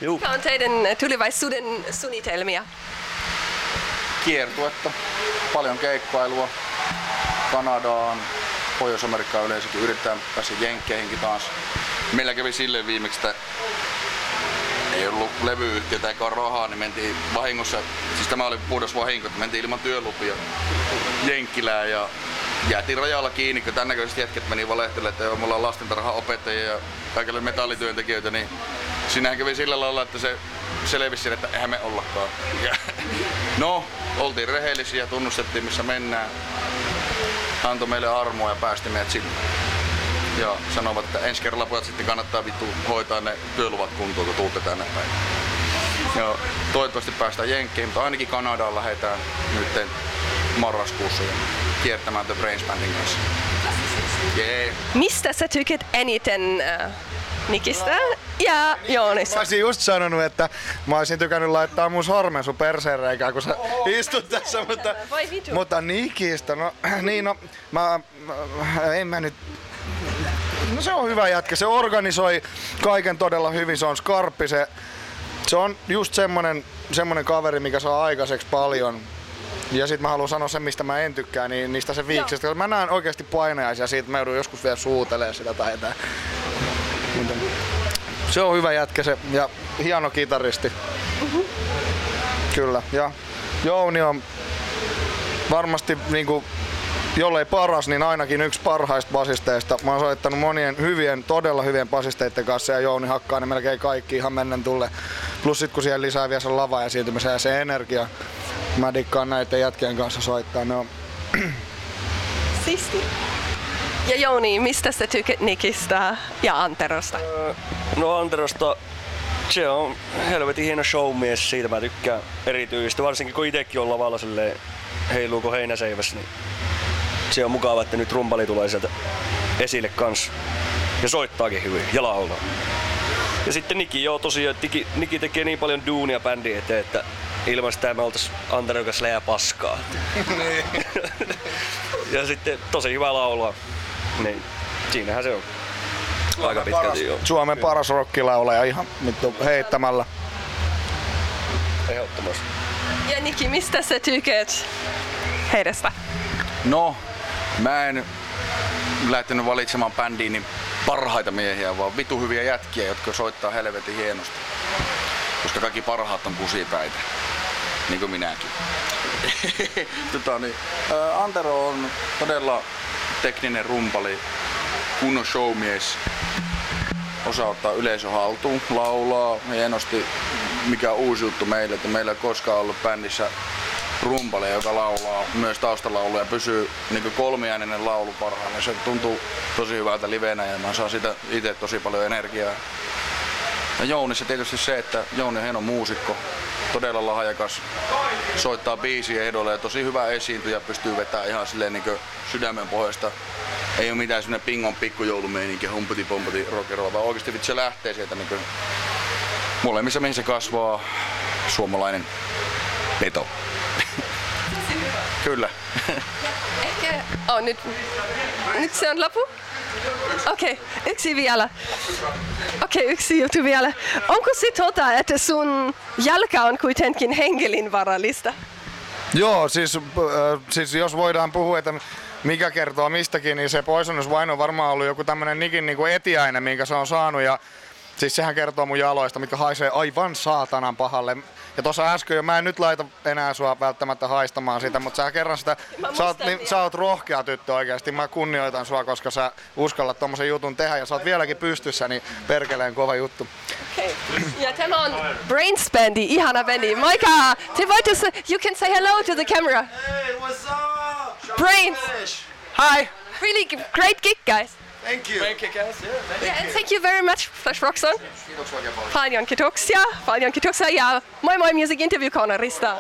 Mikä on teidän tulevaisuuden suunnitelmia? Kiertuetta, paljon keikkailua Kanadaan, Pohjois-Amerikkaan yleensäkin, yritetään päästä jenkkeihinkin taas. Meillä kävi silleen viimeksi, että ei ollut levyyhtiötä eikä ole rahaa, niin mentiin vahingossa, siis tämä oli puhdas vahinko, että mentiin ilman työlupia Jenkkilään ja jäätiin rajalla kiinni, kun tämän näköiset jätket meni valehtelemaan, että me ollaan lastentarhanopettajia ja kaikille metallityöntekijöitä, niin siinähän kävi sillä lailla, että se selvisi, että eihän me ollakaan. Ja, no, oltiin rehellisiä, tunnustettiin missä mennään, antoi meille armoa ja päästi meidät sinne. Ja sanovat, että ensi kerralla pojat sitten kannattaa vittu hoitaa ne työluvat kuntoon, kun tuutte tänne päin. Ja toivottavasti päästään Jenkkeihin, mutta ainakin Kanadaan lähdetään nyt marraskuussa kiertämään The Brains Bandin kanssa. Yeah. Mistä sä tykät eniten Nikistä ja Joonista? Mä olisin just sanonut, että mä olisin tykännyt laittaa mun sormen sun perseen reikään, kun sä istut tässä, mutta Nikistä, no niin en mä nyt. No se on hyvä jätkä, se organisoi kaiken todella hyvin, se on skarppi, se on just semmonen kaveri, mikä saa aikaiseksi paljon. Ja sit mä haluan sanoa sen, mistä mä en tykkää, niin niistä se viiksestä. Mä näen oikeesti painajaisia siitä, mä joudun joskus vielä suutelee sitä tai jotain. Se on hyvä jätkä se ja hieno kitaristi. Kyllä. Ja Jouni on varmasti niinku, jollei paras, niin ainakin yksi parhaista basisteista. Mä oon soittanut monien todella hyvien basisteiden kanssa ja Jouni hakkaa ne melkein kaikki ihan mennen tulle. Plus sit kun siihen lisää vielä se lava esiintymisen ja se energia. Mä dikkaan näiden jätkien kanssa soittaa. No. Siisti. Ja Jouni, mistä sä tykät Nikistä ja Anterosta? No Anterosta, se on helvetin hieno showmies, siitä mä tykkään erityisesti. Varsinkin kun itekin on lavalla silleen heiluu kuin heinäseivässä, niin se on mukava, että nyt rumpali tulee sieltä esille kanssa. Ja soittaakin hyvin ja laulaa. Ja sitten Niki, joo tosiaan, Niki tekee niin paljon duunia bändin eteen, että ilman sitä me oltais Antero kanssa leijä paskaa. Ja sitten tosi hyvä laulaa. Niin, siinähän se on. Aika pitkälti joo. Suomen paras rockilaulaja ihan heittämällä. Ehdottomasti. Ja Niki, mistä sä tykät heidästä? No, mä en lähtenyt valitsemaan bändiin niin parhaita miehiä, vaan vitu hyviä jätkiä, jotka soittaa helvetin hienosti. Koska kaikki parhaat on kusipäitä. Niin kuin minäkin. Antero on todella tekninen rumpali, kunnon showmies. Osaa ottaa yleisö haltuun, laulaa hienosti, mikä on uusi juttu meille, että meillä ei koskaan ollut bändissä rumpali, joka laulaa myös taustalauluja ja pysyy niin kolmiääninen laulu parhaillaan. Se tuntuu tosi hyvältä livenä ja mä saan siitä itse tosi paljon energiaa. Ja Jounissa tietysti se, että Jouni on hieno muusikko, todella lahjakas, soittaa biisiä ehdolle ja tosi hyvä esiintyjä, pystyy vetämään ihan silleen niin sydämen pohjasta. Ei ole mitään semmoinen pingon pikkujoulumeininki, humpati pompati rockerolla, vaan oikeasti se lähtee sieltä niin molemmissa mihin se kasvaa suomalainen veto. Kyllä. Ehkä nyt se on loppu? Okei, yksi vielä. Yksi juttu vielä. Onko se että sun jalka on kuitenkin hengelinvarallista? Joo, siis jos voidaan puhua, että mikä kertoo mistäkin, niin se poisonnusvaino on varmaan ollut joku tämmönen Nikin niinku etiäinen, minkä se on saanut. Ja siis sehän kertoo mun jaloista, mitkä haisee aivan saatanan pahalle. Ja tuossa äsken jo, mä en nyt laita enää sua välttämättä haistamaan sitä, mutta sä kerran sitä, sä oot rohkea tyttö oikeesti. Mä kunnioitan sua, koska sä uskallat tommosen jutun tehdä ja sä oot vieläkin pystyssä, niin perkeleen kova juttu. Okay. Ja tämä on Brains Bandi, ihana bändi. Moikka! Te voitte you can say hello to the camera. Hey, what's up? Brains! Hi! Really great gig, guys. Thank you. Thank you guys. Yeah, and thank you very much, Flash Roxon. Paljon kiitoksia ja moi moi Music Interview Cornerista.